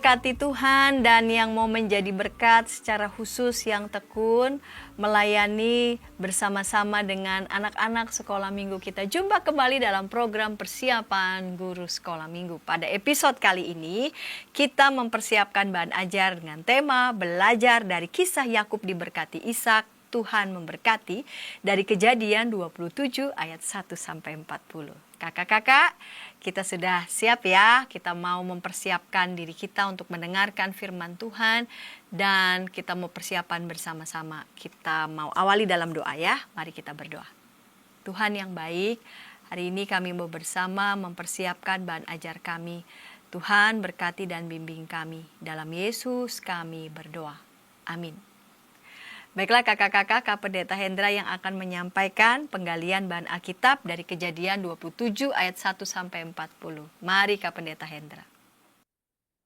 diberkati Tuhan dan yang mau menjadi berkat secara khusus yang tekun melayani bersama-sama dengan anak-anak sekolah minggu kita. Jumpa kembali dalam program persiapan guru sekolah minggu. Pada episode kali ini kita mempersiapkan bahan ajar dengan tema belajar dari kisah Yakub diberkati Ishak, Tuhan memberkati, dari Kejadian 27 ayat 1 sampai 40. Kakak-kakak, kita sudah siap ya? Kita mau mempersiapkan diri kita untuk mendengarkan firman Tuhan dan kita mau persiapan bersama-sama. Kita mau awali dalam doa ya. Mari kita berdoa. Tuhan yang baik, hari ini kami mau bersama mempersiapkan bahan ajar kami. Tuhan berkati dan bimbing kami. Dalam Yesus kami berdoa. Amin. Baiklah kakak-kakak, Kak Pendeta Hendra yang akan menyampaikan penggalian bahan Alkitab dari Kejadian 27 ayat 1 sampai 40. Mari Kak Pendeta Hendra.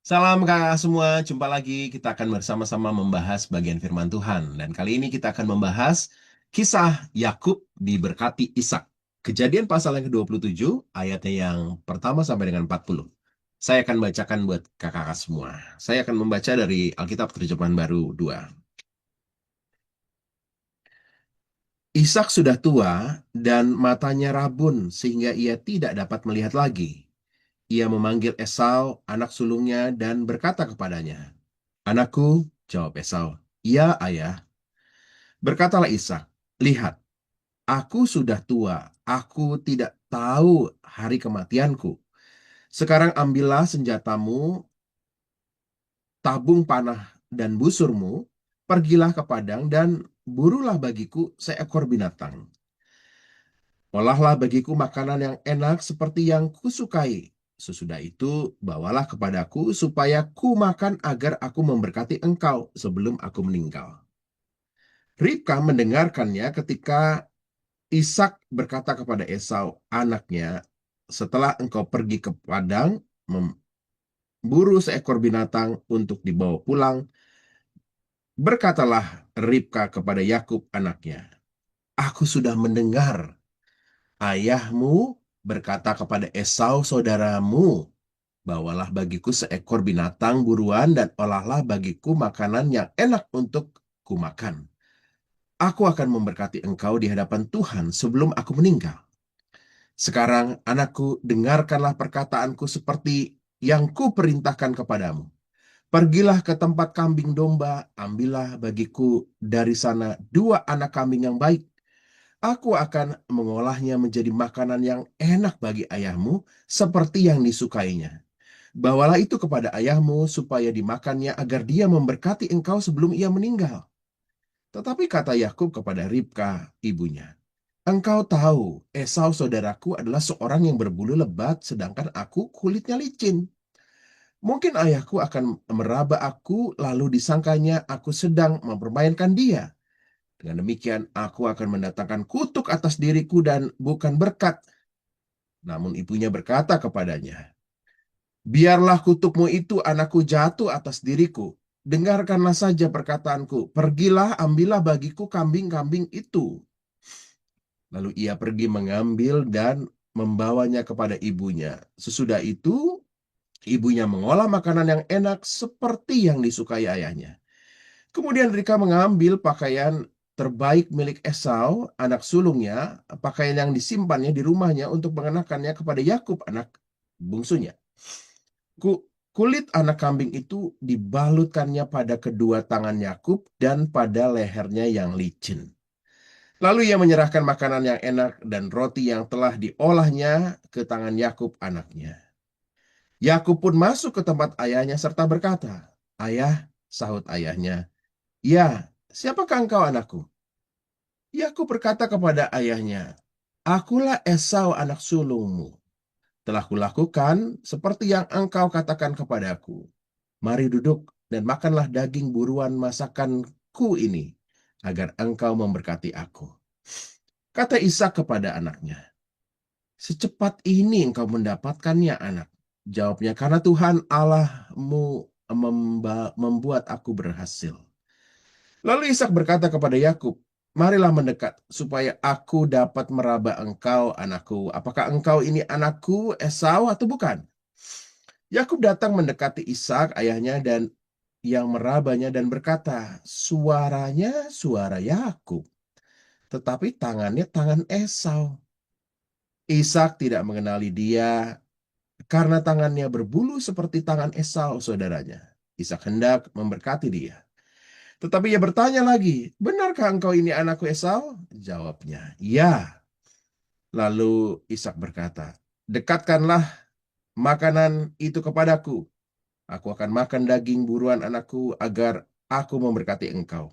Salam kakak semua, jumpa lagi. Kita akan bersama-sama membahas bagian firman Tuhan. Dan kali ini kita akan membahas kisah Yakub diberkati Ishak. Kejadian pasal yang ke-27, ayatnya yang pertama sampai dengan 40. Saya akan bacakan buat kakak-kakak semua. Saya akan membaca dari Alkitab Terjemahan Baru 2. Ishak sudah tua dan matanya rabun sehingga ia tidak dapat melihat lagi. Ia memanggil Esau, anak sulungnya, dan berkata kepadanya, "Anakku," jawab Esau. "Ya, ayah." Berkatalah Ishak, "Lihat, aku sudah tua, aku tidak tahu hari kematianku. Sekarang ambillah senjatamu, tabung panah dan busurmu, pergilah ke padang dan burulah bagiku seekor binatang. Olahlah bagiku makanan yang enak seperti yang kusukai. Sesudah itu, bawalah kepadaku supaya ku makan agar aku memberkati engkau sebelum aku meninggal." Ribka mendengarkannya ketika Ishak berkata kepada Esau, anaknya, "Setelah engkau pergi ke padang, memburu seekor binatang untuk dibawa pulang, berkatalah Ribka kepada Yakub anaknya, aku sudah mendengar ayahmu berkata kepada Esau saudaramu, bawalah bagiku seekor binatang buruan dan olahlah bagiku makanan yang enak untuk kumakan. Aku akan memberkati engkau di hadapan Tuhan sebelum aku meninggal. Sekarang, anakku, dengarkanlah perkataanku seperti yang kuperintahkan kepadamu. Pergilah ke tempat kambing domba, ambillah bagiku dari sana 2 anak kambing yang baik. Aku akan mengolahnya menjadi makanan yang enak bagi ayahmu, seperti yang disukainya. Bawalah itu kepada ayahmu supaya dimakannya agar dia memberkati engkau sebelum ia meninggal." Tetapi kata Yakub kepada Ribka, ibunya, "Engkau tahu, Esau saudaraku adalah seorang yang berbulu lebat, sedangkan aku kulitnya licin. Mungkin ayahku akan meraba aku, lalu disangkanya aku sedang mempermainkan dia. Dengan demikian, aku akan mendatangkan kutuk atas diriku dan bukan berkat." Namun ibunya berkata kepadanya, "Biarlah kutukmu itu, anakku, jatuh atas diriku. Dengarkanlah saja perkataanku. Pergilah, ambillah bagiku kambing-kambing itu." Lalu ia pergi mengambil dan membawanya kepada ibunya. Sesudah itu, ibunya mengolah makanan yang enak seperti yang disukai ayahnya. Kemudian Ribka mengambil pakaian terbaik milik Esau, anak sulungnya, pakaian yang disimpannya di rumahnya untuk mengenakannya kepada Yakub, anak bungsunya. Kulit anak kambing itu dibalutkannya pada kedua tangan Yakub dan pada lehernya yang licin. Lalu ia menyerahkan makanan yang enak dan roti yang telah diolahnya ke tangan Yakub anaknya. Yakub pun masuk ke tempat ayahnya serta berkata, "Ayah," sahut ayahnya, "Ya, siapakah engkau anakku?" Yakub berkata kepada ayahnya, "Akulah Esau anak sulungmu. Telah kulakukan seperti yang engkau katakan kepadaku. Mari duduk dan makanlah daging buruan masakanku ini, agar engkau memberkati aku." Kata Ishak kepada anaknya, "Secepat ini engkau mendapatkannya, anak." Jawabnya, "Karena Tuhan Allahmu membuat aku berhasil." Lalu Ishak berkata kepada Yakub, "Marilah mendekat, supaya aku dapat meraba engkau, anakku. Apakah engkau ini anakku Esau atau bukan?" Yakub datang mendekati Ishak ayahnya dan yang merabanya dan berkata, suaranya suara Yakub, tetapi tangannya tangan Esau. Ishak tidak mengenali dia karena tangannya berbulu seperti tangan Esau saudaranya. Ishak hendak memberkati dia. Tetapi ia bertanya lagi, benarkah engkau ini anakku Esau? Jawabnya, ya. Lalu Ishak berkata, dekatkanlah makanan itu kepadaku. Aku akan makan daging buruan anakku agar aku memberkati engkau.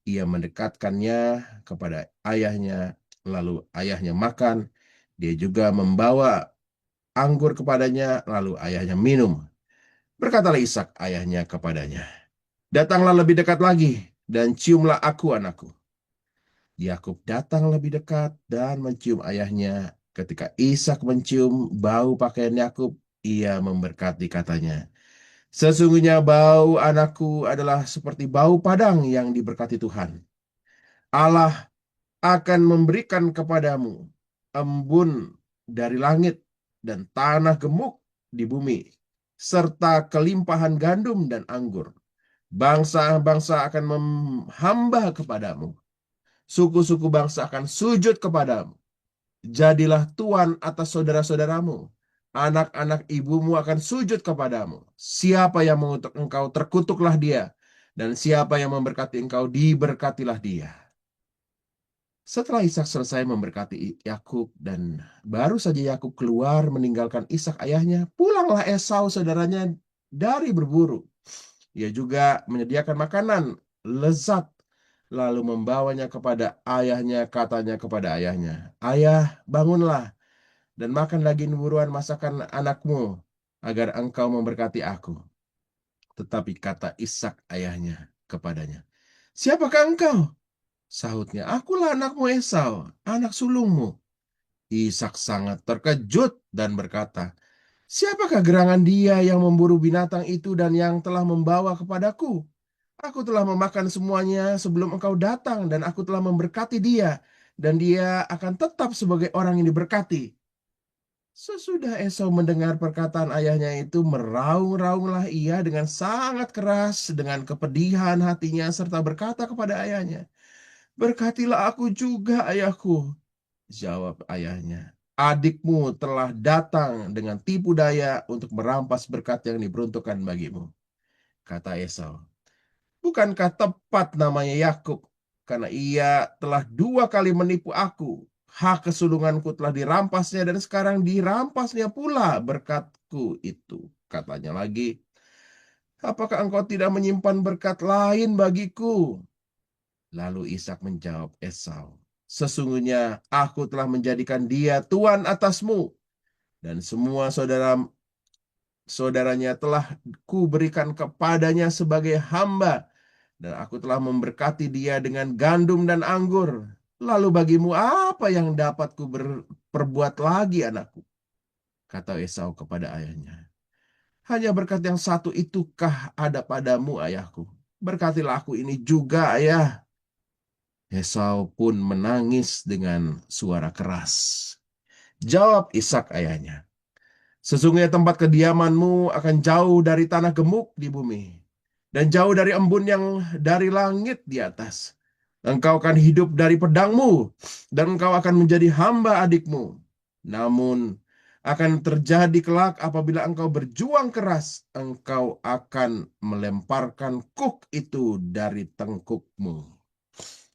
Ia mendekatkannya kepada ayahnya, lalu ayahnya makan. Dia juga membawa anggur kepadanya, lalu ayahnya minum. Berkatalah Ishak ayahnya kepadanya, datanglah lebih dekat lagi dan ciumlah aku anakku. Yakub datang lebih dekat dan mencium ayahnya. Ketika Ishak mencium bau pakaian Yakub, ia memberkati katanya, sesungguhnya bau anakku adalah seperti bau padang yang diberkati Tuhan. Allah akan memberikan kepadamu embun dari langit dan tanah gemuk di bumi, serta kelimpahan gandum dan anggur. Bangsa-bangsa akan menghamba kepadamu. Suku-suku bangsa akan sujud kepadamu. Jadilah tuan atas saudara-saudaramu. Anak-anak ibumu akan sujud kepadamu. Siapa yang mengutuk engkau, terkutuklah dia. Dan siapa yang memberkati engkau, diberkatilah dia. Setelah Ishak selesai memberkati Yakub dan baru saja Yakub keluar meninggalkan Ishak ayahnya, pulanglah Esau saudaranya dari berburu. Ia juga menyediakan makanan lezat lalu membawanya kepada ayahnya, katanya kepada ayahnya, ayah, bangunlah dan makan daging buruan masakan anakmu agar engkau memberkati aku. Tetapi kata Ishak ayahnya kepadanya, siapakah engkau? Sahutnya, akulah anakmu Esau, anak sulungmu. Ishak sangat terkejut dan berkata, siapakah gerangan dia yang memburu binatang itu dan yang telah membawa kepadaku? Aku telah memakan semuanya sebelum engkau datang dan aku telah memberkati dia dan dia akan tetap sebagai orang yang diberkati. Sesudah Esau mendengar perkataan ayahnya itu, meraung-raunglah ia dengan sangat keras dengan kepedihan hatinya serta berkata kepada ayahnya, berkatilah aku juga ayahku. Jawab ayahnya, adikmu telah datang dengan tipu daya untuk merampas berkat yang diperuntukkan bagimu. Kata Esau, bukankah tepat namanya Yakub? Karena ia telah 2 kali menipu aku. Hak kesulunganku telah dirampasnya dan sekarang dirampasnya pula berkatku itu. Katanya lagi, apakah engkau tidak menyimpan berkat lain bagiku? Lalu Ishak menjawab Esau, sesungguhnya aku telah menjadikan dia tuan atasmu dan semua saudaranya telah kuberikan kepadanya sebagai hamba. Dan aku telah memberkati dia dengan gandum dan anggur. Lalu bagimu apa yang dapat perbuat lagi anakku? Kata Esau kepada ayahnya. Hanya berkat yang satu itukah ada padamu ayahku? Berkatilah aku ini juga ayah. Esau pun menangis dengan suara keras. Jawab Ishak ayahnya. Sesungguhnya tempat kediamanmu akan jauh dari tanah gemuk di bumi dan jauh dari embun yang dari langit di atas. Engkau akan hidup dari pedangmu dan engkau akan menjadi hamba adikmu. Namun akan terjadi kelak apabila engkau berjuang keras, engkau akan melemparkan kuk itu dari tengkukmu.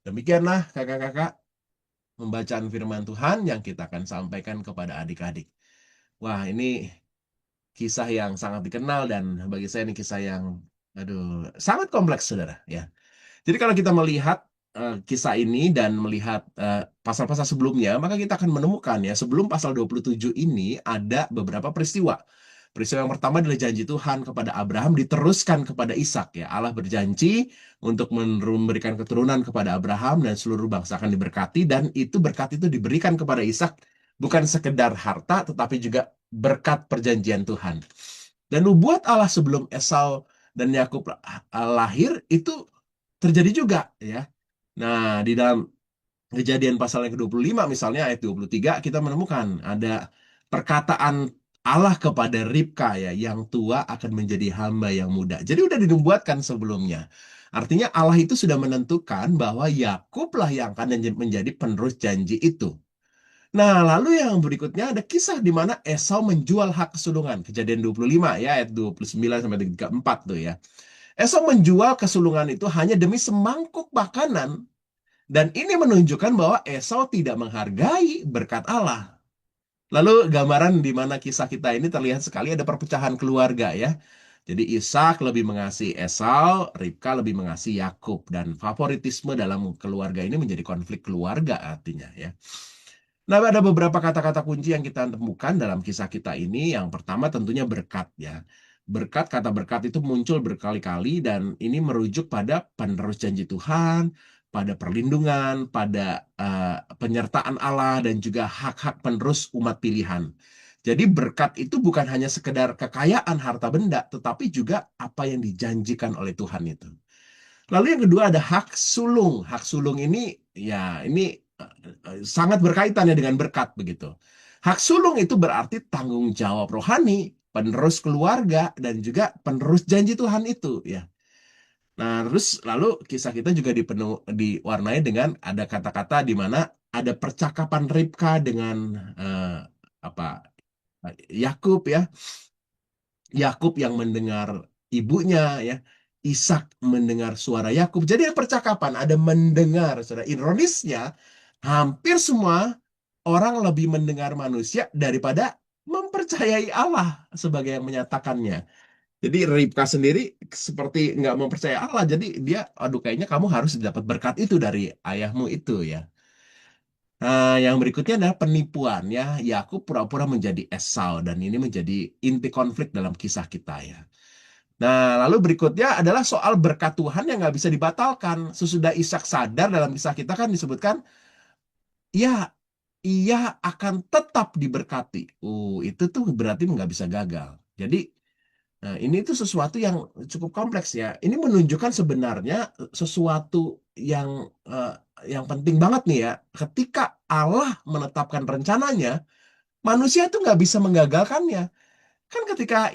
Demikianlah kakak-kakak pembacaan firman Tuhan yang kita akan sampaikan kepada adik-adik. Wah, ini kisah yang sangat dikenal dan bagi saya ini kisah yang sangat kompleks saudara ya. Jadi kalau kita melihat kisah ini dan melihat pasal-pasal sebelumnya, maka kita akan menemukan ya sebelum pasal 27 ini ada beberapa peristiwa. Peristiwa yang pertama adalah janji Tuhan kepada Abraham diteruskan kepada Ishak ya. Allah berjanji untuk memberikan keturunan kepada Abraham dan seluruh bangsa akan diberkati dan itu berkat itu diberikan kepada Ishak bukan sekedar harta tetapi juga berkat perjanjian Tuhan. Dan nubuat Allah sebelum Esau dan Yakub lahir itu terjadi juga ya. Nah, di dalam Kejadian pasal yang ke-25 misalnya ayat 23 kita menemukan ada perkataan Allah kepada Ribka ya, yang tua akan menjadi hamba yang muda. Jadi udah dinubuatkan sebelumnya. Artinya Allah itu sudah menentukan bahwa Yakublah yang akan menjadi penerus janji itu. Nah, lalu yang berikutnya ada kisah di mana Esau menjual hak kesulungan. Kejadian 25 ya, ayat 29 sampai 34 tuh ya. Esau menjual kesulungan itu hanya demi semangkuk makanan. Dan ini menunjukkan bahwa Esau tidak menghargai berkat Allah. Lalu gambaran di mana kisah kita ini terlihat sekali ada perpecahan keluarga ya. Jadi Ishak lebih mengasihi Esau, Ribka lebih mengasihi Yakub, dan favoritisme dalam keluarga ini menjadi konflik keluarga artinya ya. Nah, ada beberapa kata-kata kunci yang kita temukan dalam kisah kita ini. Yang pertama tentunya berkat ya. Berkat, kata berkat itu muncul berkali-kali dan ini merujuk pada penerus janji Tuhan, pada perlindungan, pada penyertaan Allah dan juga hak-hak penerus umat pilihan. Jadi berkat itu bukan hanya sekedar kekayaan harta benda, tetapi juga apa yang dijanjikan oleh Tuhan itu. Lalu yang kedua ada hak sulung. Hak sulung ini ya ini sangat berkaitan ya dengan berkat begitu. Hak sulung itu berarti tanggung jawab rohani, penerus keluarga dan juga penerus janji Tuhan itu ya. Nah, terus lalu kisah kita juga diwarnai dengan ada kata-kata di mana ada percakapan Ribka dengan apa Yakub ya. Yakub yang mendengar ibunya ya. Ishak mendengar suara Yakub. Jadi ada percakapan, ada mendengar. Saudara, ironisnya hampir semua orang lebih mendengar manusia daripada mempercayai Allah sebagai yang menyatakannya. Jadi Ribka sendiri seperti nggak mempercayai Allah. Jadi dia, aduh kayaknya kamu harus dapat berkat itu dari ayahmu itu ya. Nah, yang berikutnya adalah penipuan ya. Yakub pura-pura menjadi Esau dan ini menjadi inti konflik dalam kisah kita ya. Nah, lalu berikutnya adalah soal berkat Tuhan yang nggak bisa dibatalkan. Sesudah Ishak sadar dalam kisah kita kan disebutkan, ya, ia akan tetap diberkati. Itu tuh berarti nggak bisa gagal. Jadi, ini tuh sesuatu yang cukup kompleks ya. Ini menunjukkan sebenarnya sesuatu yang eh, yang penting banget nih ya. Ketika Allah menetapkan rencananya, manusia itu nggak bisa menggagalkannya. Kan ketika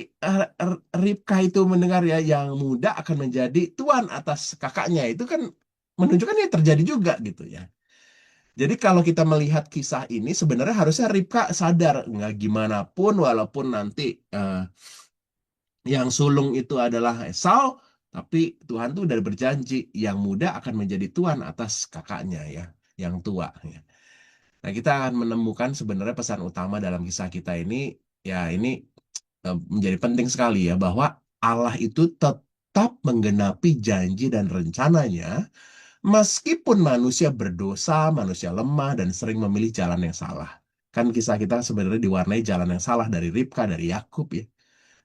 Ribka itu mendengar ya yang muda akan menjadi tuan atas kakaknya, itu kan menunjukkan ini terjadi juga gitu ya. Jadi kalau kita melihat kisah ini sebenarnya harusnya Ribka sadar nggak gimana pun walaupun nanti yang sulung itu adalah Esau, tapi Tuhan tuh udah berjanji yang muda akan menjadi tuan atas kakaknya ya, yang tua ya. Nah, kita akan menemukan sebenarnya pesan utama dalam kisah kita ini ya ini menjadi penting sekali ya bahwa Allah itu tetap menggenapi janji dan rencananya meskipun manusia berdosa, manusia lemah dan sering memilih jalan yang salah. Kan kisah kita sebenarnya diwarnai jalan yang salah dari Ribka, dari Yakub ya.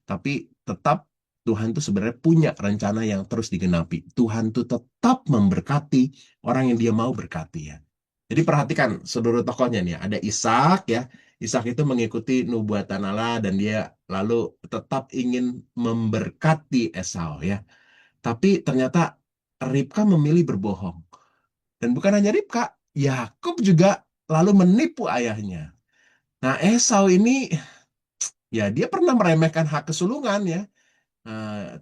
Tapi tetap Tuhan tuh sebenarnya punya rencana yang terus digenapi. Tuhan tuh tetap memberkati orang yang dia mau berkati ya. Jadi perhatikan seluruh tokohnya nih, ada Ishak ya. Ishak itu mengikuti nubuatan Allah dan dia lalu tetap ingin memberkati Esau ya. Tapi ternyata Ribka memilih berbohong. Dan bukan hanya Ribka, Yakub juga lalu menipu ayahnya. Nah, Esau ini ya dia pernah meremehkan hak kesulungan ya.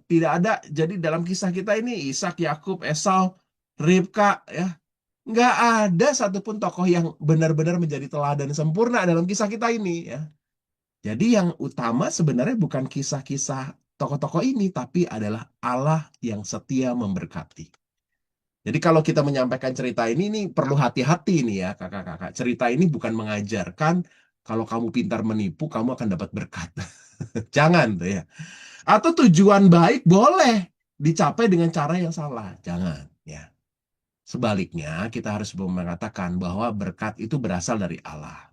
Tidak ada, jadi dalam kisah kita ini Ishak, Yakub, Esau, Ribka ya, nggak ada satupun tokoh yang benar-benar menjadi teladan sempurna dalam kisah kita ini ya. Jadi yang utama sebenarnya bukan kisah-kisah tokoh-tokoh ini, tapi adalah Allah yang setia memberkati. Jadi kalau kita menyampaikan cerita ini perlu hati-hati nih ya kakak-kakak. Cerita ini bukan mengajarkan kalau kamu pintar menipu, kamu akan dapat berkat. Jangan tuh ya. Atau tujuan baik boleh dicapai dengan cara yang salah. Jangan ya. Sebaliknya, kita harus mengatakan bahwa berkat itu berasal dari Allah.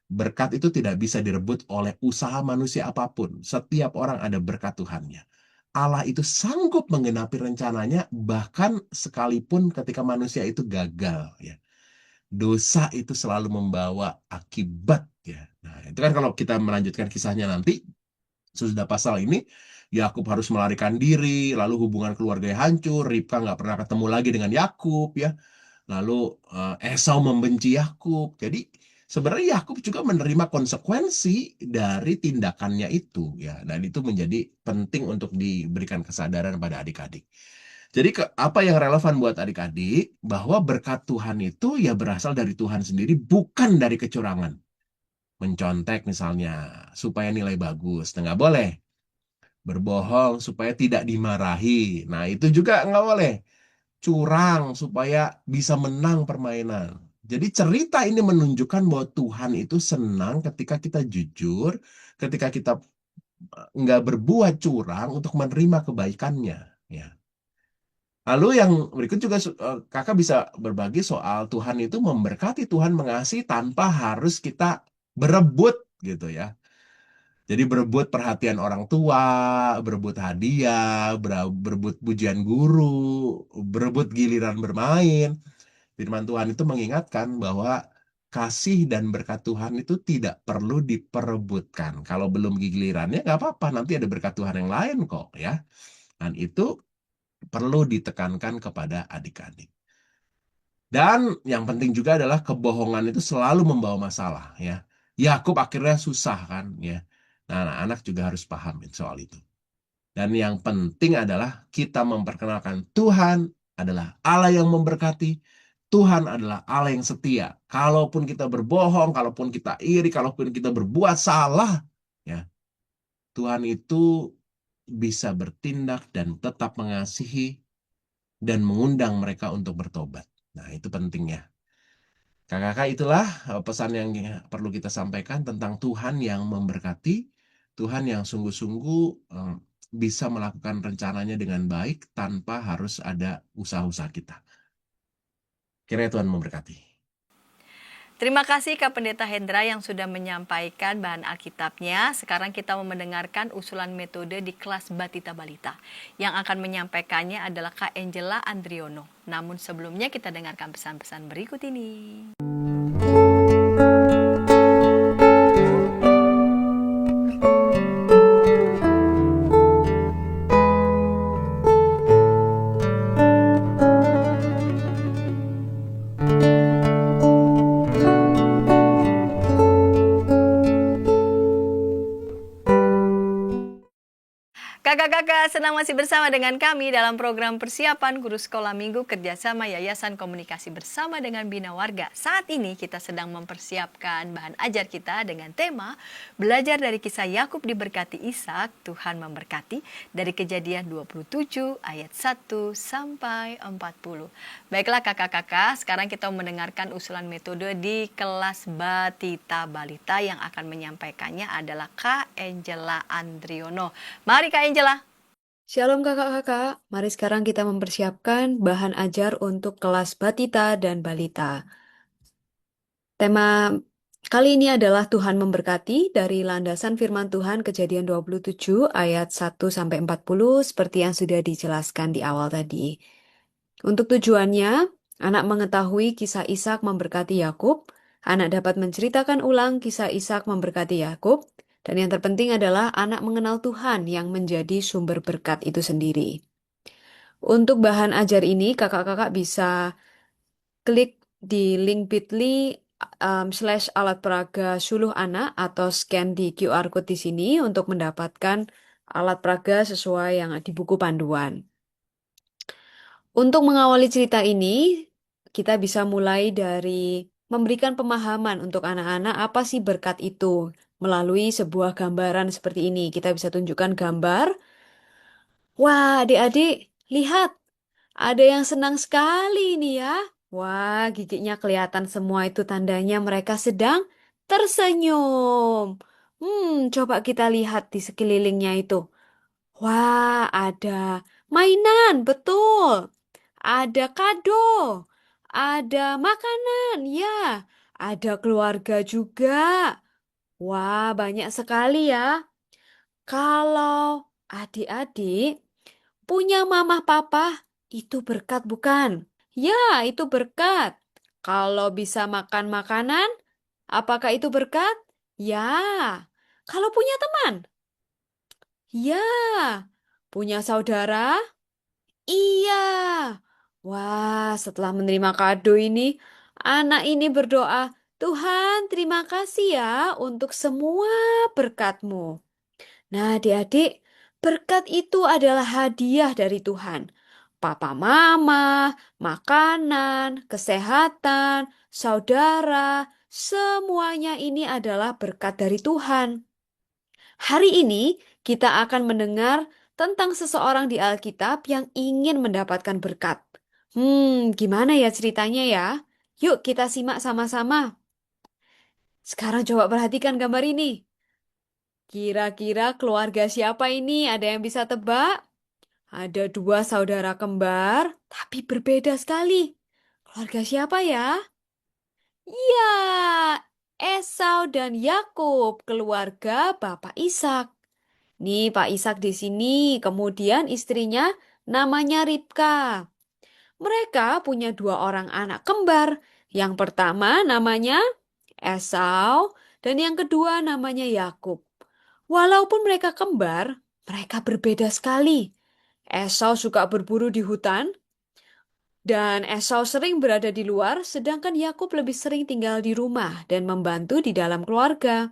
Berkat itu tidak bisa direbut oleh usaha manusia apapun. Setiap orang ada berkat Tuhannya. Allah itu sanggup menggenapi rencananya bahkan sekalipun ketika manusia itu gagal ya. Dosa itu selalu membawa akibat ya. Nah, itu kan kalau kita melanjutkan kisahnya nanti sesudah pasal ini Yakub harus melarikan diri, lalu hubungan keluarganya hancur, Ribka nggak pernah ketemu lagi dengan Yakub ya. Lalu Esau membenci Yakub. Jadi sebenarnya Yakub juga menerima konsekuensi dari tindakannya itu ya, dan itu menjadi penting untuk diberikan kesadaran pada adik-adik. Jadi apa yang relevan buat adik-adik bahwa berkat Tuhan itu ya berasal dari Tuhan sendiri, bukan dari kecurangan. Mencontek misalnya supaya nilai bagus, nah, nggak boleh. Berbohong supaya tidak dimarahi, nah itu juga nggak boleh. Curang supaya bisa menang permainan. Jadi cerita ini menunjukkan bahwa Tuhan itu senang ketika kita jujur, ketika kita nggak berbuat curang untuk menerima kebaikannya. Ya. Lalu yang berikut juga kakak bisa berbagi soal Tuhan itu memberkati, Tuhan mengasihi tanpa harus kita berebut gitu ya. Jadi berebut perhatian orang tua, berebut hadiah, berebut pujian guru, berebut giliran bermain. Firman Tuhan itu mengingatkan bahwa kasih dan berkat Tuhan itu tidak perlu diperebutkan. Kalau belum gilirannya nggak apa-apa, nanti ada berkat Tuhan yang lain kok ya. Dan itu perlu ditekankan kepada adik-adik. Dan yang penting juga adalah kebohongan itu selalu membawa masalah ya. Yakub akhirnya susah kan ya. Nah, anak-anak juga harus paham soal itu. Dan yang penting adalah kita memperkenalkan Tuhan adalah Allah yang memberkati. Tuhan adalah Allah yang setia. Kalaupun kita berbohong, kalaupun kita iri, kalaupun kita berbuat salah, ya, Tuhan itu bisa bertindak dan tetap mengasihi dan mengundang mereka untuk bertobat. Nah, itu pentingnya. Kakak-kakak, itulah pesan yang perlu kita sampaikan tentang Tuhan yang memberkati, Tuhan yang sungguh-sungguh bisa melakukan rencananya dengan baik tanpa harus ada usaha-usaha kita. Kiranya Tuhan memberkati. Terima kasih Kak Pendeta Hendra yang sudah menyampaikan bahan Alkitabnya. Sekarang kita mau mendengarkan usulan metode di kelas Batita Balita. Yang akan menyampaikannya adalah Kak Angela Andriono. Namun sebelumnya kita dengarkan pesan-pesan berikut ini. Kakak-kakak, senang masih bersama dengan kami dalam program persiapan Guru Sekolah Minggu kerjasama Yayasan Komunikasi Bersama dengan Bina Warga. Saat ini kita sedang mempersiapkan bahan ajar kita dengan tema Belajar dari kisah Yakub diberkati Ishak, Tuhan memberkati, dari Kejadian 27 ayat 1 sampai 40. Baiklah kakak-kakak, sekarang kita mendengarkan usulan metode di kelas Batita Balita. Yang akan menyampaikannya adalah Kak Angela Andriono. Mari Kak Angela. Shalom kakak-kakak, mari sekarang kita mempersiapkan bahan ajar untuk kelas Batita dan Balita. Tema kali ini adalah Tuhan memberkati dari landasan firman Tuhan Kejadian 27 ayat 1-40 seperti yang sudah dijelaskan di awal tadi. Untuk tujuannya, anak mengetahui kisah Ishak memberkati Yakub, anak dapat menceritakan ulang kisah Ishak memberkati Yakub, dan yang terpenting adalah anak mengenal Tuhan yang menjadi sumber berkat itu sendiri. Untuk bahan ajar ini, kakak-kakak bisa klik di link bit.ly /alat peraga suluh anak atau scan di QR code di sini untuk mendapatkan alat peraga sesuai yang di buku panduan. Untuk mengawali cerita ini, kita bisa mulai dari memberikan pemahaman untuk anak-anak apa sih berkat itu melalui sebuah gambaran seperti ini. Kita bisa tunjukkan gambar. Wah, adik-adik, lihat. Ada yang senang sekali ini ya. Wah, giginya kelihatan semua itu tandanya mereka sedang tersenyum. Coba kita lihat di sekelilingnya itu. Wah, ada mainan, betul. Ada kado. Ada makanan, ya. Ada keluarga juga. Wah, banyak sekali ya. Kalau adik-adik punya mama papa, itu berkat bukan? Ya, itu berkat. Kalau bisa makan makanan, apakah itu berkat? Ya. Kalau punya teman? Ya. Punya saudara? Iya. Wah, setelah menerima kado ini, anak ini berdoa, Tuhan, terima kasih ya untuk semua berkat-Mu. Nah, adik-adik, berkat itu adalah hadiah dari Tuhan. Papa mama, makanan, kesehatan, saudara, semuanya ini adalah berkat dari Tuhan. Hari ini kita akan mendengar tentang seseorang di Alkitab yang ingin mendapatkan berkat. Gimana ya ceritanya ya? Yuk kita simak sama-sama. Sekarang coba perhatikan gambar ini. Kira-kira keluarga siapa ini? Ada yang bisa tebak? Ada dua saudara kembar, tapi berbeda sekali. Keluarga siapa ya? Ya, Esau dan Yakub, keluarga Bapak Ishak. Nih, Pak Ishak di sini, kemudian istrinya namanya Ribka. Mereka punya dua orang anak kembar. Yang pertama namanya Esau dan yang kedua namanya Yakub. Walaupun mereka kembar, mereka berbeda sekali. Esau suka berburu di hutan, dan Esau sering berada di luar, sedangkan Yakub lebih sering tinggal di rumah dan membantu di dalam keluarga.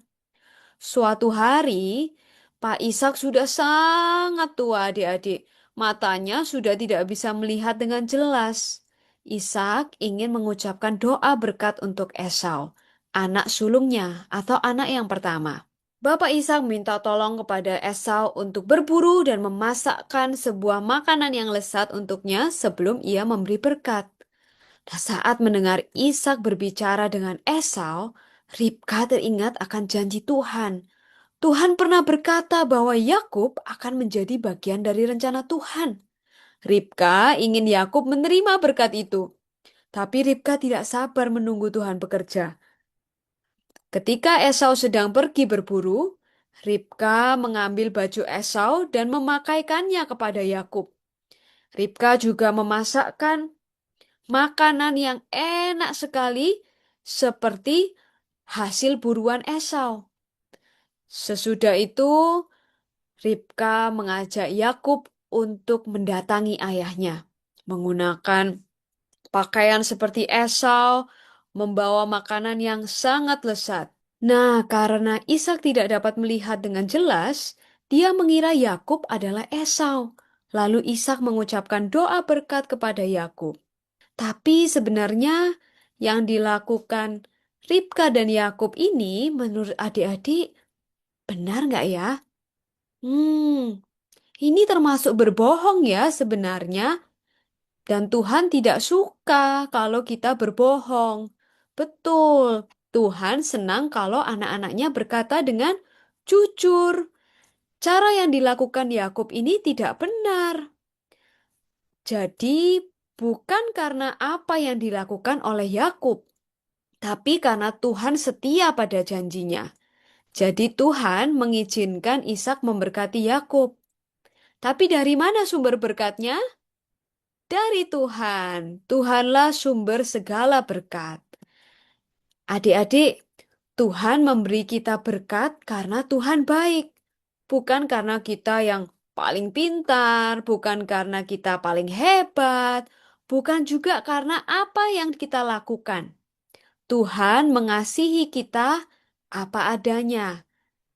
Suatu hari, Pak Ishak sudah sangat tua, adik-adik. Matanya sudah tidak bisa melihat dengan jelas. Ishak ingin mengucapkan doa berkat untuk Esau, anak sulungnya atau anak yang pertama. Bapak Ishak minta tolong kepada Esau untuk berburu dan memasakkan sebuah makanan yang lezat untuknya sebelum ia memberi berkat. Nah, saat mendengar Ishak berbicara dengan Esau, Ribka teringat akan janji Tuhan. Tuhan pernah berkata bahwa Yakub akan menjadi bagian dari rencana Tuhan. Ribka ingin Yakub menerima berkat itu, tapi Ribka tidak sabar menunggu Tuhan bekerja. Ketika Esau sedang pergi berburu, Ribka mengambil baju Esau dan memakaikannya kepada Yakub. Ribka juga memasakkan makanan yang enak sekali seperti hasil buruan Esau. Sesudah itu, Ribka mengajak Yakub untuk mendatangi ayahnya. Menggunakan pakaian seperti Esau, membawa makanan yang sangat lezat. Nah, karena Ishak tidak dapat melihat dengan jelas, dia mengira Yakub adalah Esau. Lalu Ishak mengucapkan doa berkat kepada Yakub. Tapi sebenarnya yang dilakukan Ribka dan Yakub ini menurut adik-adik benar nggak ya? Ini termasuk berbohong ya sebenarnya. Dan Tuhan tidak suka kalau kita berbohong. Betul, Tuhan senang kalau anak-anaknya berkata dengan jujur. Cara yang dilakukan Yakub ini tidak benar. Jadi, bukan karena apa yang dilakukan oleh Yakub, tapi karena Tuhan setia pada janjinya. Jadi Tuhan mengizinkan Ishak memberkati Yakub. Tapi dari mana sumber berkatnya? Dari Tuhan. Tuhanlah sumber segala berkat. Adik-adik, Tuhan memberi kita berkat karena Tuhan baik. Bukan karena kita yang paling pintar, bukan karena kita paling hebat, bukan juga karena apa yang kita lakukan. Tuhan mengasihi kita apa adanya.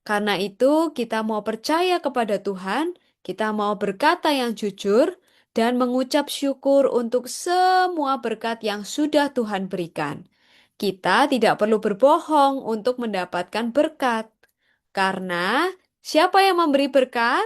Karena itu, kita mau percaya kepada Tuhan, kita mau berkata yang jujur, dan mengucap syukur untuk semua berkat yang sudah Tuhan berikan. Kita tidak perlu berbohong untuk mendapatkan berkat, karena siapa yang memberi berkat?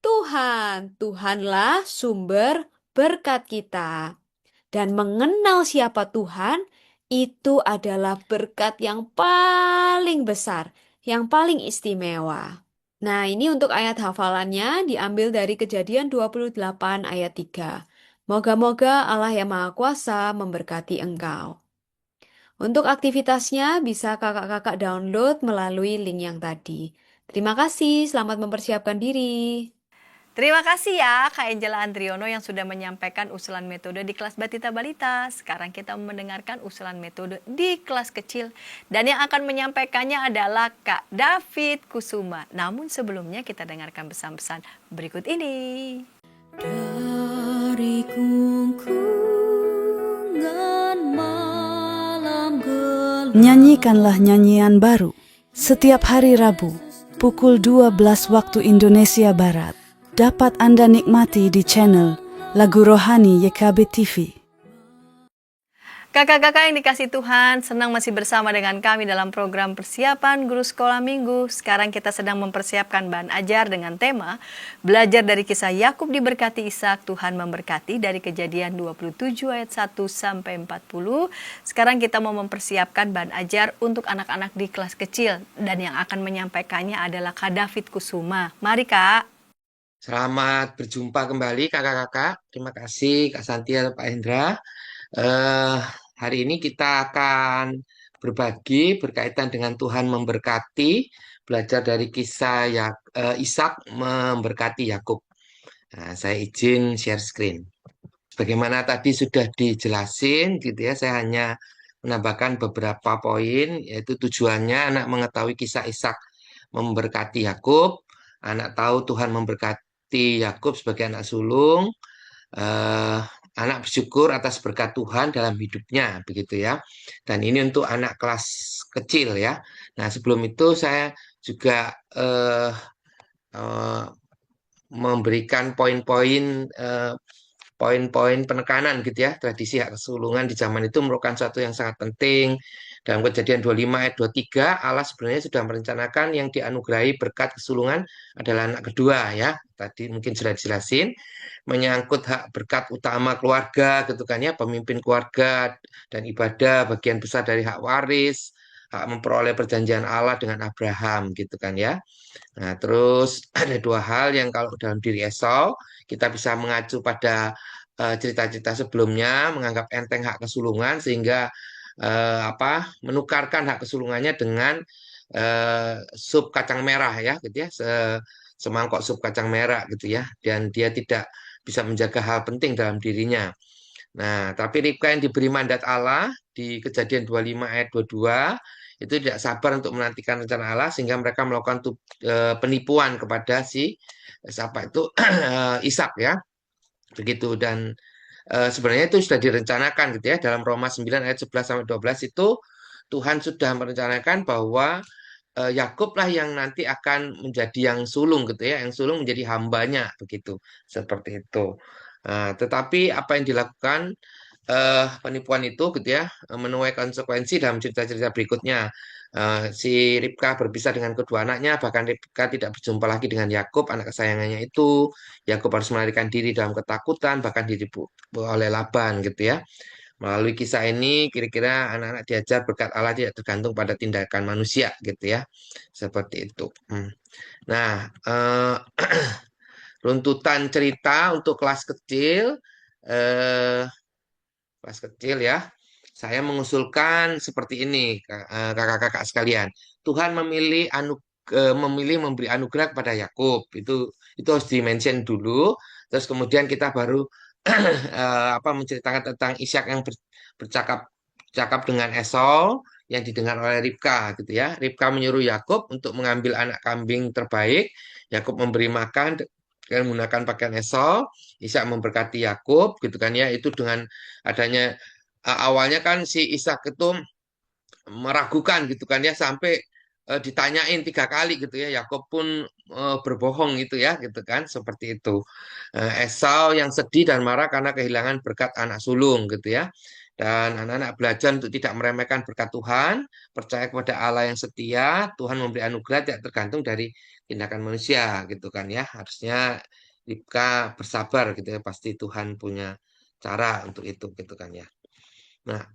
Tuhan. Tuhanlah sumber berkat kita. Dan mengenal siapa Tuhan, itu adalah berkat yang paling besar, yang paling istimewa. Nah, ini untuk ayat hafalannya diambil dari Kejadian 28 ayat 3. Moga-moga Allah yang Maha Kuasa memberkati engkau. Untuk aktivitasnya bisa kakak-kakak download melalui link yang tadi. Terima kasih, selamat mempersiapkan diri. Terima kasih ya Kak Angela Andriono yang sudah menyampaikan usulan metode di kelas Batita Balita. Sekarang kita mendengarkan usulan metode di kelas kecil. Dan yang akan menyampaikannya adalah Kak David Kusuma. Namun sebelumnya kita dengarkan pesan-pesan berikut ini. Dari kungkungan malam gelap Nyanyikanlah nyanyian baru setiap hari Rabu pukul 12 waktu Indonesia Barat. Dapat Anda nikmati di channel Lagu Rohani YKB TV. Kakak-kakak yang dikasih Tuhan, senang masih bersama dengan kami dalam program persiapan Guru Sekolah Minggu. Sekarang kita sedang mempersiapkan bahan ajar dengan tema Belajar dari kisah Yakub diberkati Ishak, Tuhan memberkati, dari Kejadian 27 ayat 1 sampai 40. Sekarang kita mau mempersiapkan bahan ajar untuk anak-anak di kelas kecil, dan yang akan menyampaikannya adalah Kak David Kusuma. Mari Kak. Selamat berjumpa kembali kakak-kakak. Terima kasih Kak Santi dan Pak Hendra. Hari ini kita akan berbagi berkaitan dengan Tuhan memberkati, belajar dari kisah Ishak memberkati Yakub. Nah, saya izin share screen. Bagaimana tadi sudah dijelasin gitu ya, saya hanya menambahkan beberapa poin, yaitu tujuannya anak mengetahui kisah Ishak memberkati Yakub, anak tahu Tuhan memberkati Yakub sebagai anak sulung, anak bersyukur atas berkat Tuhan dalam hidupnya, begitu ya. Dan ini untuk anak kelas kecil ya. Nah, sebelum itu saya juga memberikan poin-poin penekanan gitu ya. Tradisi hak kesulungan di zaman itu merupakan sesuatu yang sangat penting. Dalam Kejadian 25 ayat 23, Allah sebenarnya sudah merencanakan yang dianugerahi berkat kesulungan adalah anak kedua ya. Tadi mungkin sudah dijelasin, menyangkut hak berkat utama keluarga gitu kan ya, pemimpin keluarga dan ibadah bagian besar dari hak waris, hak memperoleh perjanjian Allah dengan Abraham gitu kan ya. Nah, terus ada dua hal yang kalau dalam diri Esau kita bisa mengacu pada cerita-cerita sebelumnya, menganggap enteng hak kesulungan sehingga menukarkan hak kesulungannya dengan sup kacang merah ya, gitu ya, semangkok sup kacang merah gitu ya, dan dia tidak bisa menjaga hal penting dalam dirinya. Nah, tapi Ribka yang diberi mandat Allah di Kejadian 25 ayat 22 itu tidak sabar untuk menantikan rencana Allah sehingga mereka melakukan penipuan kepada si siapa itu Ishak ya. Begitu, dan sebenarnya itu sudah direncanakan gitu ya, dalam Roma 9 ayat 11 sampai 12 itu Tuhan sudah merencanakan bahwa Yakub lah yang nanti akan menjadi yang sulung gitu ya, yang sulung menjadi hambanya begitu, seperti itu. Nah, tetapi apa yang dilakukan penipuan itu gitu ya, menuai konsekuensi dalam cerita-cerita berikutnya. Si Ribka berpisah dengan kedua anaknya, bahkan Ribka tidak berjumpa lagi dengan Yakub, anak kesayangannya itu. Yakub harus melarikan diri dalam ketakutan, bahkan ditipu oleh Laban gitu ya. Melalui kisah ini, kira-kira anak-anak diajar berkat Allah tidak tergantung pada tindakan manusia gitu ya. Seperti itu. Nah, runtutan cerita untuk kelas kecil, ya. Saya mengusulkan seperti ini, kakak-kakak sekalian. Tuhan memilih memberi anugerah kepada Yakub. Itu harus di-mention dulu. Terus kemudian kita baru menceritakan tentang Ishak yang bercakap dengan Esau yang didengar oleh Ribka gitu ya. Ribka menyuruh Yakub untuk mengambil anak kambing terbaik. Yakub memberi makan dengan menggunakan pakaian Esau. Ishak memberkati Yakub gitu kan ya. Itu dengan adanya awalnya kan si Ishak itu meragukan gitu kan ya, sampai ditanyain 3 kali gitu ya. Yakub pun berbohong gitu ya, gitu kan, seperti itu. Esau yang sedih dan marah karena kehilangan berkat anak sulung gitu ya. Dan anak-anak belajar untuk tidak meremehkan berkat Tuhan, percaya kepada Allah yang setia. Tuhan memberi anugerah tidak tergantung dari tindakan manusia gitu kan ya. Harusnya Ribka bersabar gitu ya, pasti Tuhan punya cara untuk itu gitu kan ya. Nah,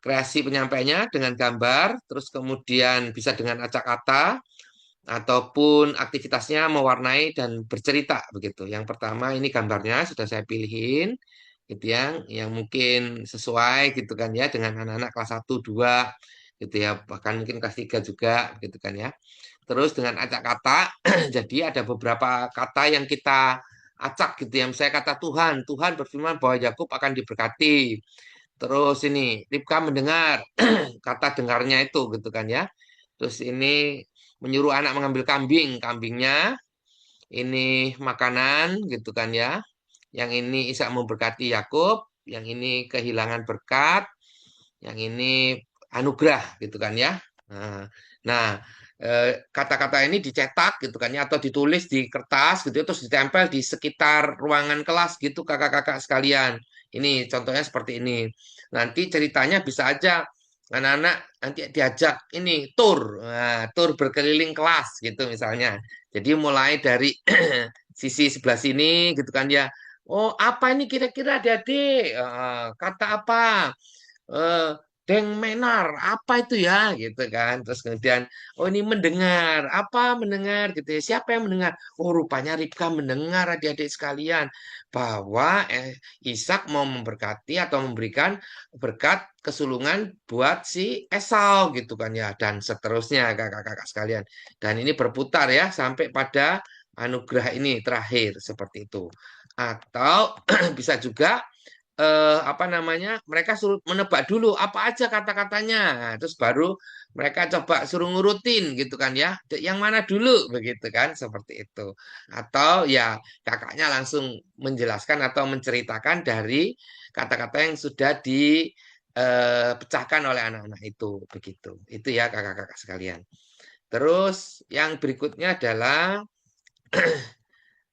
kreasi penyampaiannya dengan gambar, terus kemudian bisa dengan acak kata, ataupun aktivitasnya mewarnai dan bercerita begitu. Yang pertama ini gambarnya sudah saya pilihin, gitu ya, yang mungkin sesuai gitu kan ya dengan anak-anak kelas 1, 2, gitu ya, bahkan mungkin kelas 3 juga, gitu kan ya. Terus dengan acak kata, jadi ada beberapa kata yang kita acak gitu ya. Misalnya kata Tuhan berfirman bahwa Yakub akan diberkati. Terus ini Ribka mendengar kata dengarnya itu gitu kan ya. Terus ini menyuruh anak mengambil kambingnya. Ini makanan gitu kan ya. Yang ini Ishak memberkati Yakub, yang ini kehilangan berkat, yang ini anugerah gitu kan ya. Nah, kata-kata ini dicetak gitu kan ya, atau ditulis di kertas gitu ya, terus ditempel di sekitar ruangan kelas gitu kakak-kakak sekalian. Ini contohnya seperti ini. Nanti ceritanya bisa aja anak-anak nanti diajak ini tur, tur berkeliling kelas gitu misalnya. Jadi mulai dari sisi sebelah sini gitu kan ya. Oh, apa ini kira-kira adik-adik? Kata apa? eh Deng menar, apa itu ya, gitu kan. Terus kemudian, oh ini mendengar, apa mendengar, gitu ya. Siapa yang mendengar? Oh rupanya Ribka mendengar adik-adik sekalian bahwa Ishak mau memberkati atau memberikan berkat kesulungan buat si Esau, gitu kan ya. Dan seterusnya kakak-kakak sekalian. Dan ini berputar ya sampai pada anugerah ini terakhir seperti itu. Atau bisa juga apa namanya, mereka suruh menebak dulu apa aja kata-katanya. Nah, terus baru mereka coba suruh ngurutin gitu kan ya. Yang mana dulu begitu kan seperti itu. Atau ya kakaknya langsung menjelaskan atau menceritakan dari kata-kata yang sudah dipecahkan oleh anak-anak itu begitu. Itu ya kakak-kakak sekalian. Terus yang berikutnya adalah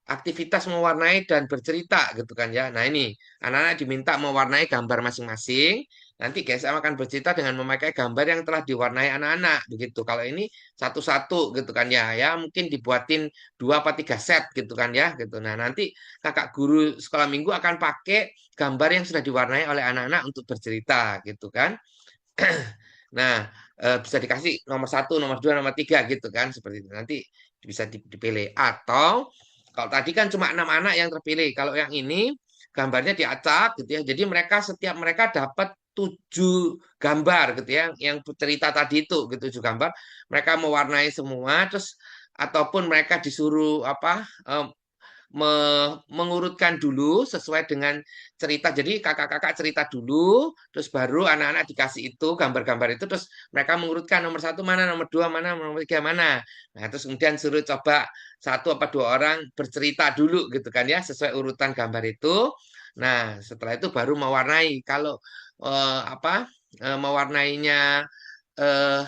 aktivitas mewarnai dan bercerita gitu kan ya. Nah ini anak-anak diminta mewarnai gambar masing-masing. Nanti GSM akan bercerita dengan memakai gambar yang telah diwarnai anak-anak begitu. Kalau ini satu-satu gitu kan ya. Ya mungkin dibuatin 2 atau 3 set gitu kan ya gitu. Nah nanti kakak guru sekolah minggu akan pakai gambar yang sudah diwarnai oleh anak-anak untuk bercerita gitu kan. Nah, bisa dikasih nomor 1, nomor 2, nomor 3 gitu kan seperti itu. Nanti bisa dipilih. Atau kalau tadi kan cuma 6 anak yang terpilih. Kalau yang ini gambarnya diacak gitu ya. Jadi setiap mereka dapat 7 gambar gitu ya. Yang cerita tadi itu gitu 7 gambar. Mereka mewarnai semua terus ataupun mereka disuruh mengurutkan dulu sesuai dengan cerita. Jadi kakak-kakak cerita dulu, terus baru anak-anak dikasih itu gambar-gambar itu, terus mereka mengurutkan nomor 1 mana, nomor 2 mana, nomor 3 mana. Nah, terus kemudian suruh coba 1 atau 2 orang bercerita dulu gitu kan ya, sesuai urutan gambar itu. Nah, setelah itu baru mewarnai. Kalau mewarnainya eh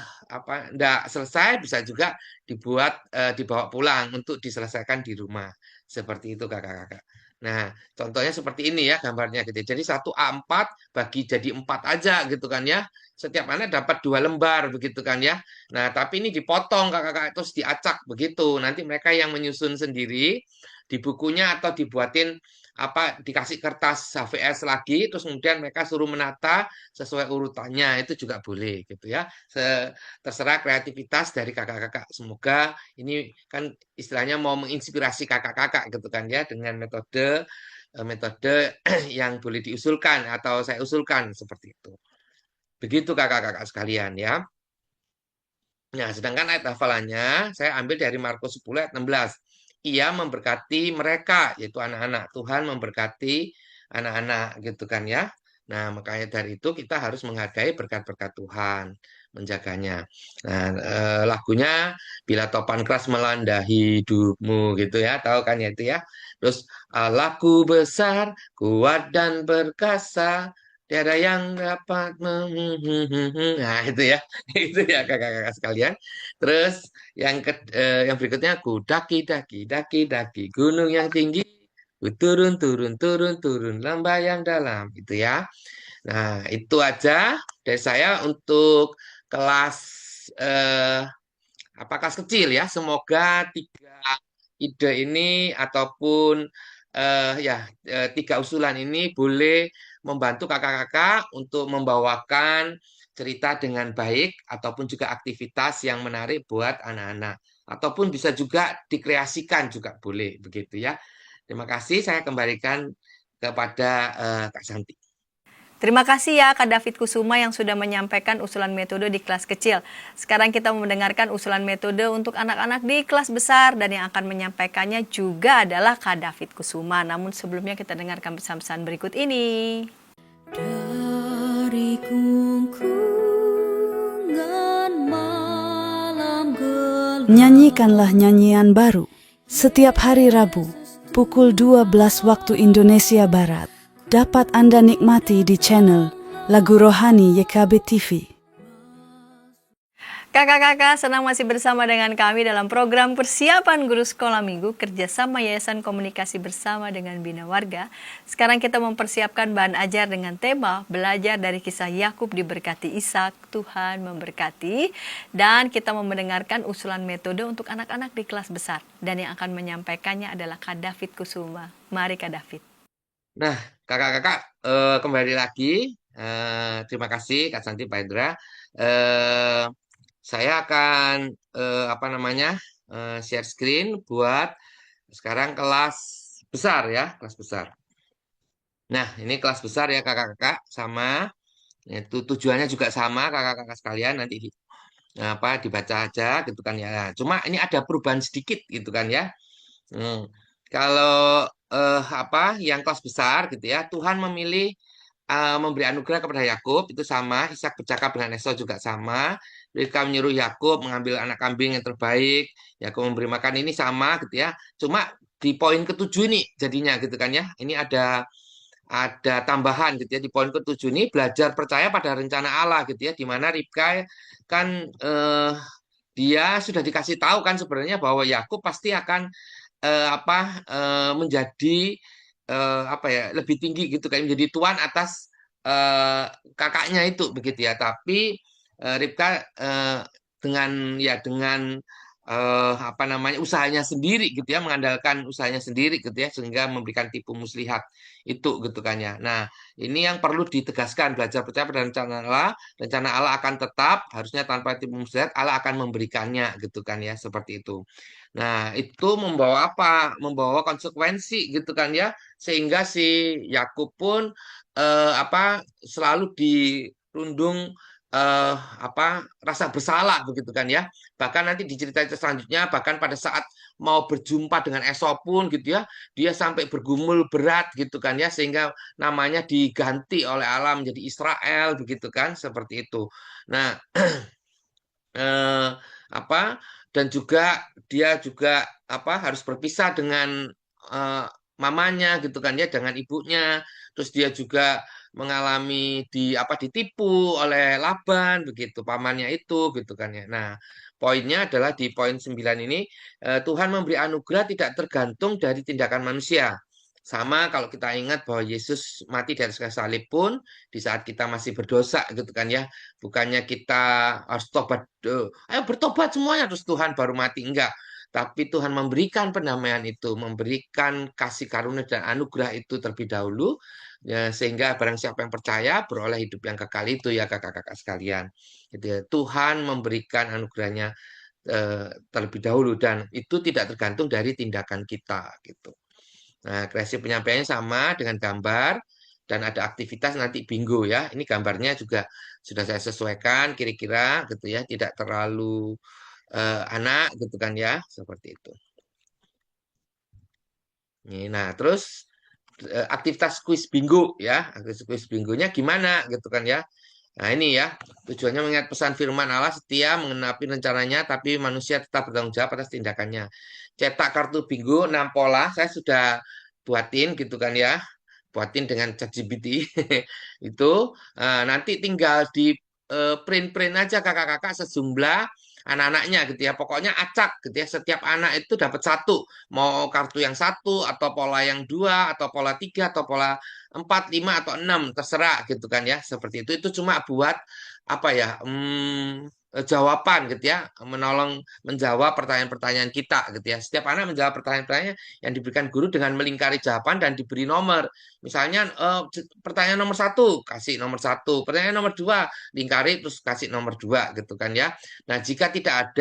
enggak selesai bisa juga dibawa pulang untuk diselesaikan di rumah. Seperti itu kakak-kakak. Nah, contohnya seperti ini ya gambarnya gitu. Jadi 1 A4 bagi jadi 4 aja gitu kan ya. Setiap anak dapat 2 lembar begitu kan ya. Nah, tapi ini dipotong kakak-kakak terus diacak begitu. Nanti mereka yang menyusun sendiri di bukunya atau dibuatin dikasih kertas HVS lagi terus kemudian mereka suruh menata sesuai urutannya itu juga boleh gitu ya. Terserah kreativitas dari kakak-kakak. Semoga ini kan istilahnya mau menginspirasi kakak-kakak gitu kan ya dengan metode yang boleh diusulkan atau saya usulkan seperti itu. Begitu kakak-kakak sekalian ya. Nah, sedangkan ayat hafalannya saya ambil dari Markus 10 ayat 16. Ia memberkati mereka, yaitu anak-anak. Tuhan memberkati anak-anak gitu kan ya. Nah, makanya dari itu kita harus menghargai berkat-berkat Tuhan, menjaganya. Nah, lagunya Bila Topan Keras Melanda Hidupmu gitu ya, tahu kan ya itu ya. Terus Allahku besar, kuat dan perkasa, tiada yang dapat nah itu ya. Itu ya kakak-kakak sekalian. Terus yang berikutnya ku daki daki daki daki gunung yang tinggi, ku turun turun turun turun lembah yang dalam itu ya. Nah, itu aja dari saya untuk kelas eh, kelas kecil ya. Semoga 3 ide ini ataupun 3 usulan ini boleh membantu kakak-kakak untuk membawakan cerita dengan baik ataupun juga aktivitas yang menarik buat anak-anak. Ataupun bisa juga dikreasikan juga boleh begitu ya. Terima kasih saya kembalikan kepada Kak Santi. Terima kasih ya Kak David Kusuma yang sudah menyampaikan usulan metode di kelas kecil. Sekarang kita mendengarkan usulan metode untuk anak-anak di kelas besar dan yang akan menyampaikannya juga adalah Kak David Kusuma. Namun sebelumnya kita dengarkan pesan-pesan berikut ini. Dari gungkungan malam gelap. Nyanyikanlah nyanyian baru setiap hari Rabu pukul 12 waktu Indonesia Barat. Dapat Anda nikmati di channel Lagu Rohani YKB TV. Kakak-kakak senang masih bersama dengan kami dalam program Persiapan Guru Sekolah Minggu kerjasama Yayasan Komunikasi Bersama dengan Bina Warga. Sekarang kita mempersiapkan bahan ajar dengan tema Belajar dari Kisah Yakub diberkati Ishak, Tuhan memberkati. Dan kita mau mendengarkan usulan metode untuk anak-anak di kelas besar. Dan yang akan menyampaikannya adalah Kak David Kusuma. Mari Kak David. Nah, kakak-kakak kembali lagi. Terima kasih Kak Santi, Pak Indra. Eh, saya akan share screen buat sekarang kelas besar ya, kelas besar. Nah, ini kelas besar ya kakak-kakak, sama itu tujuannya juga sama kakak-kakak sekalian, nanti dibaca aja gitu kan ya. Cuma ini ada perubahan sedikit gitu kan ya. Kalau yang kelas besar gitu ya, Tuhan memilih memberi anugerah kepada Yakub itu sama, Ishak bercakap dengan Esau juga sama. Ribka menyuruh Yakub mengambil anak kambing yang terbaik, Yakub memberi makan, ini sama gitu ya. Cuma di poin ketujuh ini jadinya gitu kan ya. Ini ada tambahan gitu ya, di poin ketujuh ini belajar percaya pada rencana Allah gitu ya, di mana Ribka kan dia sudah dikasih tahu kan sebenarnya bahwa Yakub pasti akan menjadi lebih tinggi gitu kan, menjadi tuan atas kakaknya itu begitu ya. Tapi Ribka dengan usahanya sendiri gitu ya, mengandalkan usahanya sendiri gitu ya, sehingga memberikan tipu muslihat itu gitu kan ya. Nah, ini yang perlu ditegaskan, belajar percaya pada rencana Allah akan tetap, harusnya tanpa tipu muslihat, Allah akan memberikannya gitu kan ya, seperti itu. Nah, itu membawa apa? Membawa konsekuensi gitu kan ya, sehingga si Yakub pun selalu dirundung rasa bersalah begitu kan ya. Bahkan nanti di cerita selanjutnya, bahkan pada saat mau berjumpa dengan Esau pun gitu ya, dia sampai bergumul berat gitu kan ya, sehingga namanya diganti oleh Allah menjadi Israel begitu kan, seperti itu. Nah, eh, apa dan juga dia juga harus berpisah dengan eh, mamanya gitu kan ya, dengan ibunya. Terus dia juga mengalami ditipu oleh Laban begitu, pamannya itu gitu kan ya. Nah, poinnya adalah di poin 9 ini, Tuhan memberi anugerah tidak tergantung dari tindakan manusia. Sama kalau kita ingat bahwa Yesus mati di atas kayu salib pun di saat kita masih berdosa gitu kan ya. Bukannya kita harus tobat, ayo bertobat semuanya terus Tuhan baru mati, enggak. Tapi Tuhan memberikan pendamaian itu, memberikan kasih karunia dan anugerah itu terlebih dahulu, ya, sehingga barang siapa yang percaya beroleh hidup yang kekal itu ya kakak-kakak sekalian. Gitu ya. Tuhan memberikan anugerahnya terlebih dahulu, dan itu tidak tergantung dari tindakan kita gitu. Nah, kreasi penyampaiannya sama dengan gambar dan ada aktivitas nanti bingo ya. Ini gambarnya juga sudah saya sesuaikan kira-kira gitu ya, tidak terlalu anak gitu kan ya, seperti itu. Nah, terus aktivitas kuis bingo ya, aktivitas kuis bingonya gimana gitu kan ya. Nah, ini ya, tujuannya mengingat pesan firman Allah, setia mengenapi rencananya, tapi manusia tetap bertanggung jawab atas tindakannya. Cetak kartu bingo 6 pola, saya sudah buatin gitu kan ya, buatin dengan ChatGPT. Itu nanti tinggal di print-print aja kakak-kakak sejumlah anak-anaknya gitu ya. Pokoknya acak gitu ya, setiap anak itu dapat satu. Mau kartu yang satu, atau pola yang dua, atau pola tiga, atau pola 4, 5, atau 6, terserah gitu kan ya. Seperti itu. Itu cuma buat jawaban gitu ya, menolong menjawab pertanyaan-pertanyaan kita gitu ya. Setiap anak menjawab pertanyaan-pertanyaan yang diberikan guru dengan melingkari jawaban dan diberi nomor. Misalnya pertanyaan nomor 1 kasih nomor 1, pertanyaan nomor 2 lingkari terus kasih nomor 2 gitu kan ya. Nah, jika tidak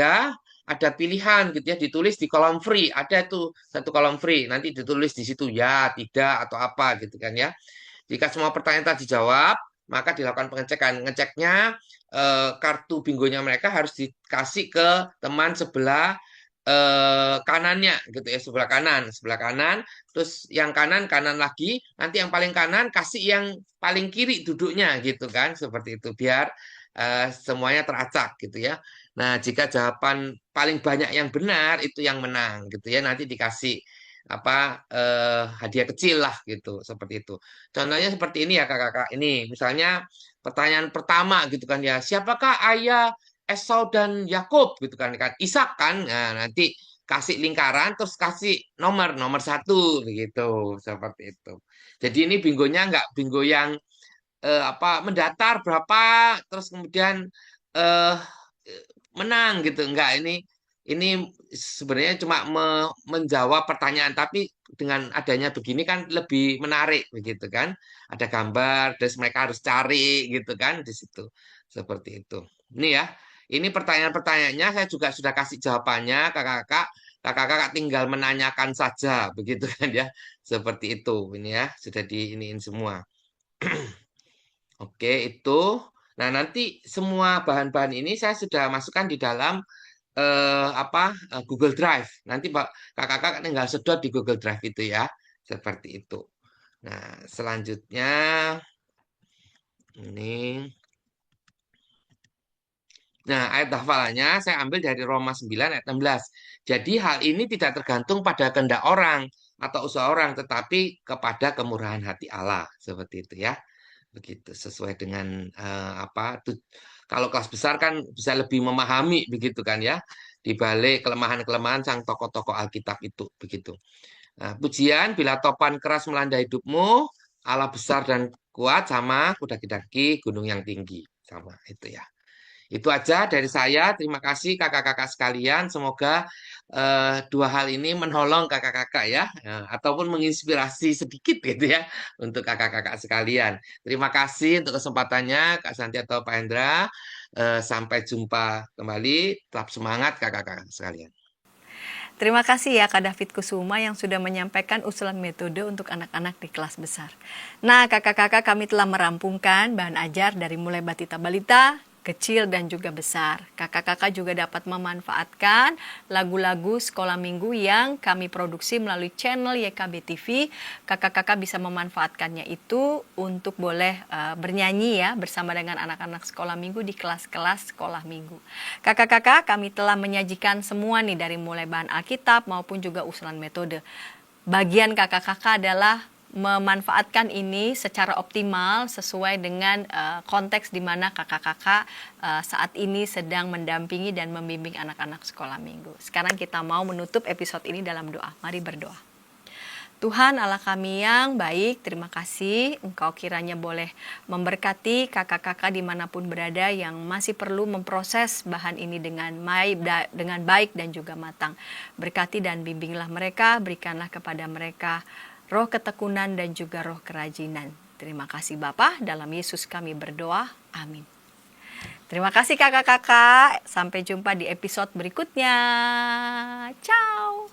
ada pilihan gitu ya, ditulis di kolom free, ada itu satu kolom free, nanti ditulis di situ ya, tidak, atau apa gitu kan ya. Jika semua pertanyaan tadi dijawab, maka dilakukan pengecekan. Ngeceknya kartu bingonya mereka harus dikasih ke teman sebelah kanannya gitu ya, sebelah kanan, terus yang kanan lagi, nanti yang paling kanan kasih yang paling kiri duduknya gitu kan, seperti itu, biar semuanya teracak gitu ya. Nah, jika jawaban paling banyak yang benar itu yang menang gitu ya, nanti dikasih hadiah kecil lah gitu, seperti itu. Contohnya seperti ini ya kakak-kakak. Ini misalnya pertanyaan pertama gitu kan ya, siapakah ayah Esau dan Yakub gitu kan, Ishak kan. Nah, nanti kasih lingkaran terus kasih nomor satu begitu, seperti itu. Jadi ini bingonya nggak bingo yang mendatar berapa terus kemudian eh menang gitu, enggak. Ini sebenarnya cuma menjawab pertanyaan, tapi dengan adanya begini kan lebih menarik begitu kan, ada gambar terus mereka harus cari gitu kan di situ, seperti itu. Ini ya, ini pertanyaan-pertanyaannya saya juga sudah kasih jawabannya kakak-kakak tinggal menanyakan saja begitu kan ya, seperti itu. Ini ya sudah diiniin semua. Oke, itu. Nah, nanti semua bahan-bahan ini saya sudah masukkan di dalam Google Drive. Nanti Pak kakak-kakak tinggal sedot di Google Drive itu ya. Seperti itu. Nah, selanjutnya ini. Nah, ayat hafalannya saya ambil dari Roma 9 ayat 16. Jadi hal ini tidak tergantung pada kehendak orang atau usaha orang, tetapi kepada kemurahan hati Allah. Seperti itu ya. Begitu sesuai dengan kalau kelas besar kan bisa lebih memahami begitu kan ya, di balik kelemahan-kelemahan sang tokoh-tokoh Alkitab itu begitu. Nah, pujian bila topan keras melanda hidupmu, Allah besar dan kuat sama kuda daki gunung yang tinggi sama itu ya. Itu aja dari saya. Terima kasih kakak-kakak sekalian. Semoga dua hal ini menolong kakak-kakak ya, ataupun menginspirasi sedikit gitu ya untuk kakak-kakak sekalian. Terima kasih untuk kesempatannya Kak Santi atau Pak Hendra. Sampai jumpa kembali. Tetap semangat kakak-kakak sekalian. Terima kasih ya Kak David Kusuma yang sudah menyampaikan usulan metode untuk anak-anak di kelas besar. Nah kakak-kakak, kami telah merampungkan bahan ajar dari mulai batita balita, kecil dan juga besar. Kakak-kakak juga dapat memanfaatkan lagu-lagu sekolah minggu yang kami produksi melalui channel YKB TV. Kakak-kakak bisa memanfaatkannya itu untuk boleh bernyanyi ya bersama dengan anak-anak sekolah minggu di kelas-kelas sekolah minggu. Kakak-kakak, kami telah menyajikan semua nih dari mulai bahan Alkitab maupun juga usulan metode. Bagian kakak-kakak adalah memanfaatkan ini secara optimal sesuai dengan konteks di mana kakak-kakak saat ini sedang mendampingi dan membimbing anak-anak sekolah minggu. Sekarang kita mau menutup episode ini dalam doa. Mari berdoa. Tuhan Allah kami yang baik, terima kasih Engkau kiranya boleh memberkati kakak-kakak dimanapun berada yang masih perlu memproses bahan ini dengan baik dan juga matang. Berkati dan bimbinglah mereka, berikanlah kepada mereka roh ketekunan dan juga roh kerajinan. Terima kasih Bapa, dalam Yesus kami berdoa. Amin. Terima kasih kakak-kakak. Sampai jumpa di episode berikutnya. Ciao.